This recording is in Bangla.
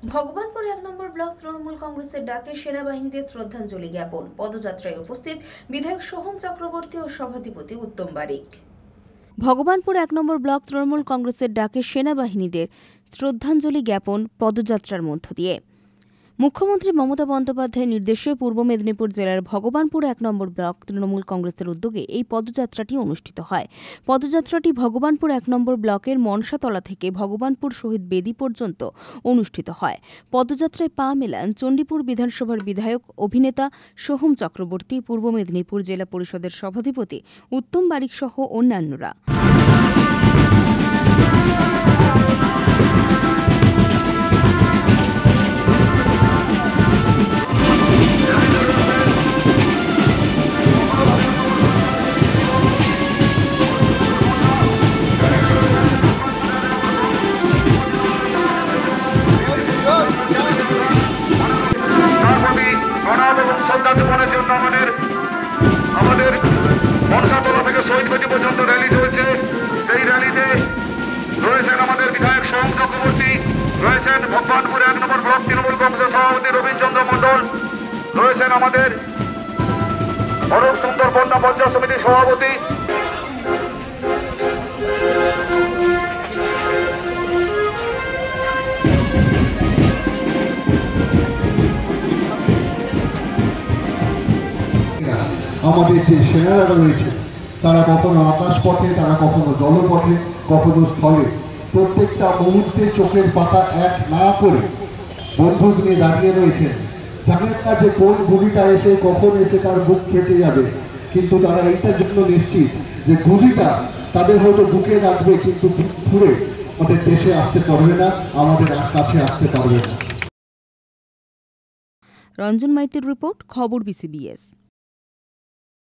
ভগবানপুর ১ নম্বর ব্লক তৃণমূল কংগ্রেসের ডাকে সেনাবাহিনীদের শ্রদ্ধাঞ্জলি জ্ঞাপন। পদযাত্রায় উপস্থিত বিধায়ক সোহম চক্রবর্তী ও সভাধিপতি উত্তম বারিক। ভগবানপুর ১ নম্বর ব্লক তৃণমূল কংগ্রেসের ডাকে সেনাবাহিনীদের শ্রদ্ধাঞ্জলি জ্ঞাপন পদযাত্রার মধ্য দিয়ে। মুখ্যমন্ত্রী মমতা বন্দ্যোপাধ্যায়ের নির্দেশে পূর্ব মেদিনীপুর জেলার ভগবানপুর ১ নম্বর ব্লক তৃণমূল কংগ্রেসের উদ্যোগে এই পদযাত্রাটি অনুষ্ঠিত হয়। পদযাত্রাটি ভগবানপুর ১ নম্বর ব্লকের মনসাতলা থেকে ভগবানপুর শহীদ বেদি পর্যন্ত অনুষ্ঠিত হয়। পদযাত্রায় পা মেলান চণ্ডীপুর বিধানসভার বিধায়ক অভিনেতা সোহম চক্রবর্তী, পূর্ব মেদিনীপুর জেলা পরিষদের সভাধিপতি উত্তম বারিক সহ অন্যান্যরা। আমাদের মনসাতলা থেকে শহীদ বেদি পর্যন্ত র্যালি চলছে। সেই র্যালিতে রয়েছেন আমাদের বিধায়ক সোহম চক্রবর্তী, রয়েছেন ভগবানপুর ১ নম্বর ব্লক তৃণমূল কংগ্রেসের সভাপতি রবীন্দ্র মণ্ডল, রয়েছেন আমাদের অরূপ সুন্দর বন্যা পঞ্চায়েত সমিতির সভাপতি। আমাদের যে সেনারা রয়েছে তারা কখনো আকাশ পথে, তারা কখনো জলপথে, কখনো স্থলে, প্রত্যেকটা মুহূর্তে চোখের পাতা এক না করে বন্দুক নিয়ে দাঁড়িয়ে রয়েছেন। জানেন না যে কোন গুলিটা এসে কখন এসে তার বুক ফেটে যাবে, কিন্তু তারা এইটার জন্য নিশ্চিত যে গুলিটা তাদের হয়তো বুকে রাখবে, কিন্তু ঘুরে আমাদের দেশে আসতে পারবে না, আমাদের কাছে আসতে পারবে না। রঞ্জন মাইতির রিপোর্ট, খবর বিসিবিএস।